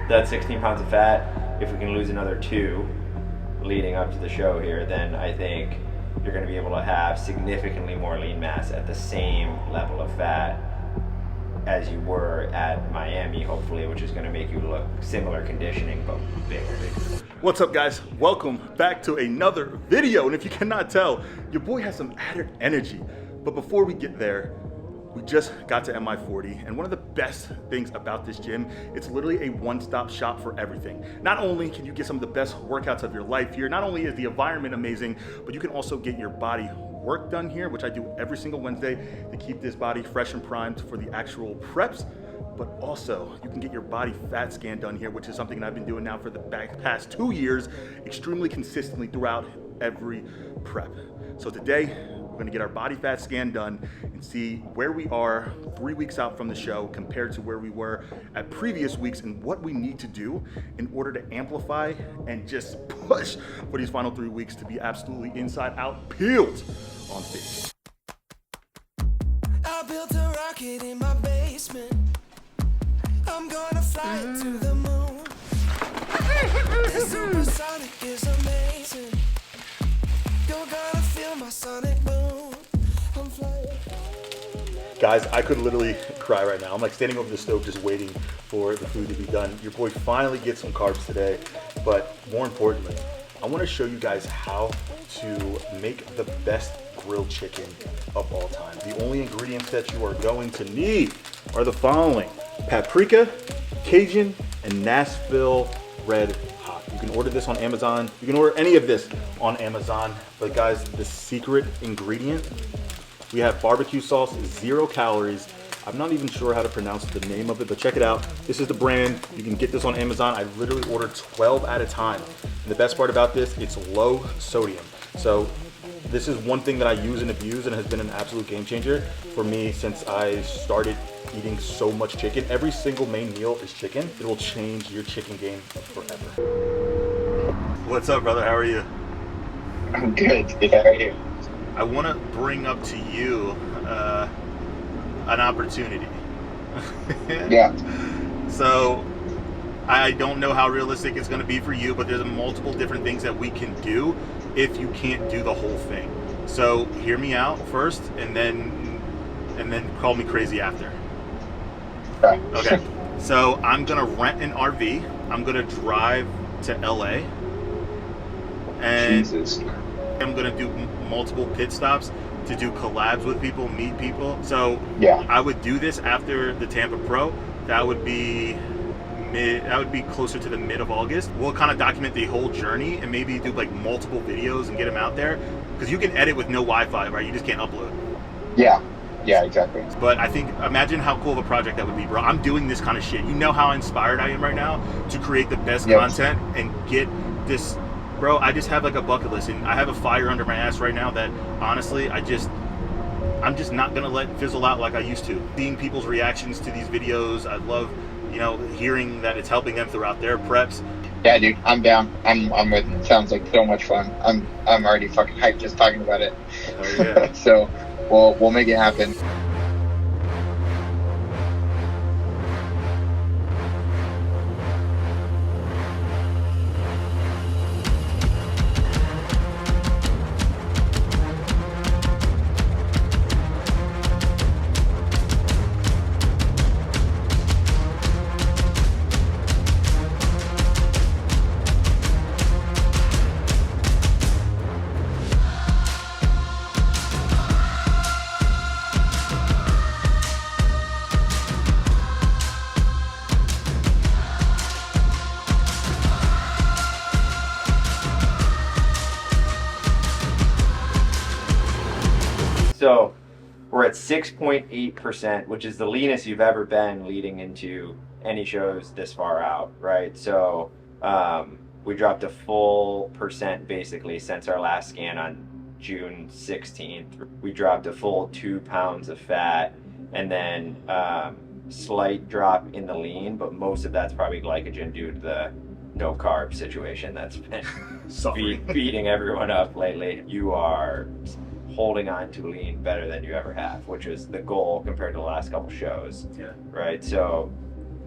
that 16 pounds of fat, if we can lose another 2 leading up to the show here, then I think you're going to be able to have significantly more lean mass at the same level of fat as you were at Miami, hopefully, which is going to make you look similar conditioning, but bigger. What's up, guys? Welcome back to another video. And if you cannot tell, your boy has some added energy. But before we get there, we just got to MI40, and one of the best things about this gym, it's literally a one-stop shop for everything. Not only can you get some of the best workouts of your life here, not only is the environment amazing, but you can also get your body work done here, which I do every single Wednesday to keep this body fresh and primed for the actual preps. But also, you can get your body fat scan done here, which is something that I've been doing now for the past 2 years, extremely consistently throughout every prep. So today, we're gonna get our body fat scan done and see where we are 3 weeks out from the show compared to where we were at previous weeks and what we need to do in order to amplify and just push for these final 3 weeks to be absolutely inside out peeled on stage. I built a rocket in my basement. I'm gonna fly it to the moon. This supersonic is amazing. You're gonna feel my sonic boom. I'm flying. Guys, I could literally cry right now. I'm like standing over the stove just waiting for the food to be done. Your boy finally gets some carbs today, but more importantly, I want to show you guys how to make the best grilled chicken of all time. The only ingredients that you are going to need are the following: paprika, Cajun, and Nashville red hot. You can order this on Amazon. You can order any of this on Amazon. But guys, the secret ingredient, we have barbecue sauce, 0 calories. I'm not even sure how to pronounce the name of it, but check it out. This is the brand. You can get this on Amazon. I literally ordered 12 at a time. And the best part about this, it's low sodium. So this is one thing that I use and abuse and has been an absolute game changer for me since I started eating so much chicken. Every single main meal is chicken. It will change your chicken game forever. What's up, brother? How are you? I'm good. How are you? I want to bring up to you an opportunity. Yeah. So I don't know how realistic it's going to be for you, but there's multiple different things that we can do if you can't do the whole thing. So hear me out first, and then call me crazy after. Okay. So I'm gonna rent an RV. I'm gonna drive to LA, and Jesus. I'm gonna do multiple pit stops to do collabs with people, meet people. So Yeah. I would do this after the Tampa Pro. That would be closer to the mid of August. We'll kind of document the whole journey and maybe do like multiple videos and get them out there, because you can edit with no Wi-Fi, right? You just can't upload. Yeah, exactly. But I think, imagine how cool of a project that would be, bro. I'm doing this kind of shit. You know how inspired I am right now to create the best content and get this, bro. I just have like a bucket list, and I have a fire under my ass right now that honestly, I'm just not gonna let fizzle out like I used to. Seeing people's reactions to these videos, I love, hearing that it's helping them throughout their preps. Yeah, dude, I'm down. I'm with it. Sounds like so much fun. I'm already fucking hyped just talking about it. Oh yeah. So we'll make it happen. So we're at 6.8%, which is the leanest you've ever been leading into any shows this far out, right? So we dropped a full percent basically since our last scan on June 16th. We dropped a full 2 pounds of fat, and then slight drop in the lean, but most of that's probably glycogen due to the no carb situation that's been beating everyone up lately. You are holding on to lean better than you ever have, which was the goal compared to the last couple shows. Yeah. Right. So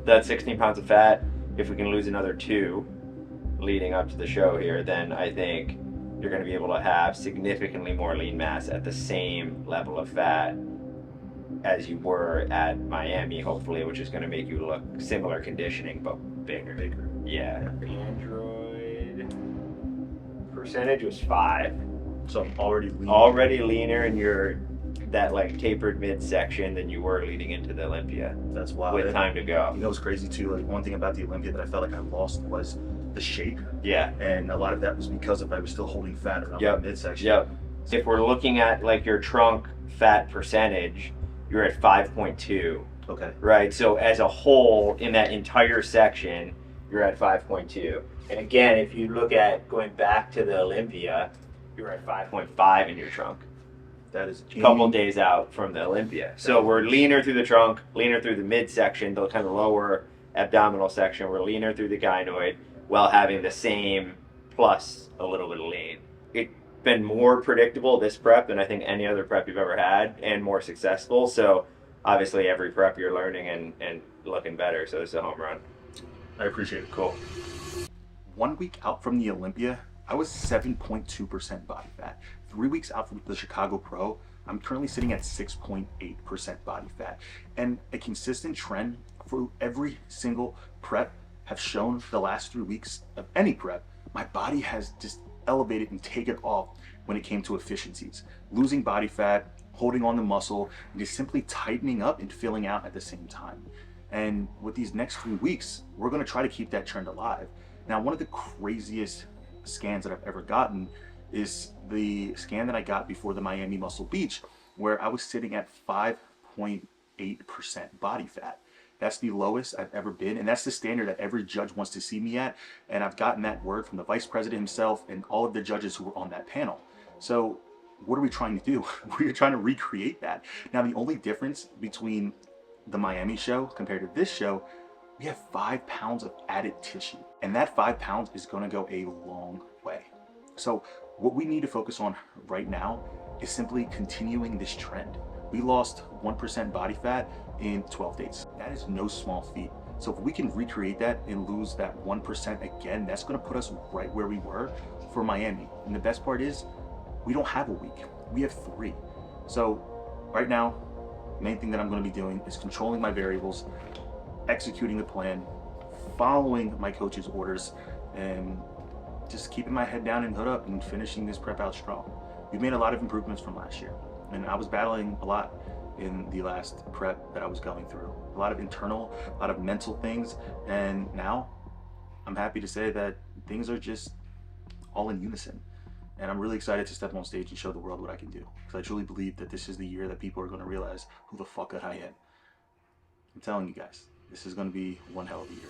that's 16 pounds of fat. if we can lose another 2 leading up to the show here, then I think you're going to be able to have significantly more lean mass at the same level of fat as you were at Miami, hopefully, which is going to make you look similar conditioning but bigger. Yeah. Android percentage was 5. So I'm already lean. Already leaner, and you're that like tapered midsection than you were leading into the Olympia. That's wild. With time to go. You know what's crazy too? Like one thing about the Olympia that I felt like I lost was the shape. Yeah. And a lot of that was because I was still holding fat around my midsection. Yep. If we're looking at like your trunk fat percentage, you're at 5.2. Okay. Right. So as a whole, in that entire section, you're at 5.2. And again, if you look at going back to the Olympia, you're at 5.5 in your trunk. That is a couple days out from the Olympia. So we're leaner through the trunk, leaner through the midsection, the kind of lower abdominal section. We're leaner through the gynoid while having the same plus a little bit of lean. It's been more predictable this prep than I think any other prep you've ever had, and more successful. So obviously every prep you're learning and looking better. So this is a home run. I appreciate it. Cool. 1 week out from the Olympia, I was 7.2% body fat. 3 weeks out from the Chicago Pro, I'm currently sitting at 6.8% body fat. And a consistent trend for every single prep have shown the last 3 weeks of any prep, my body has just elevated and taken off when it came to efficiencies. Losing body fat, holding on the muscle, and just simply tightening up and filling out at the same time. And with these next 3 weeks, we're gonna try to keep that trend alive. Now, one of the craziest scans that I've ever gotten is the scan that I got before the Miami Muscle Beach, where I was sitting at 5.8% body fat. That's the lowest I've ever been, and that's the standard that every judge wants to see me at. And I've gotten that word from the vice president himself and all of the judges who were on that panel. So what are we trying to do? We're trying to recreate that. Now, the only difference between the Miami show compared to this show, we have 5 pounds of added tissue, and that 5 pounds is going to go a long way. So what we need to focus on right now is simply continuing this trend. We lost 1% body fat in 12 days. That is no small feat. So if we can recreate that and lose that 1% again, that's going to put us right where we were for Miami. And the best part is we don't have a week, we have 3. So right now, the main thing that I'm going to be doing is controlling my variables, executing the plan, following my coach's orders, and just keeping my head down and hood up and finishing this prep out strong. We've made a lot of improvements from last year, and I was battling a lot in the last prep that I was going through. A lot of internal, a lot of mental things, and now I'm happy to say that things are just all in unison. And I'm really excited to step on stage and show the world what I can do, because I truly believe that this is the year that people are going to realize who the fuck I am. I'm telling you guys, this is going to be one hell of a year.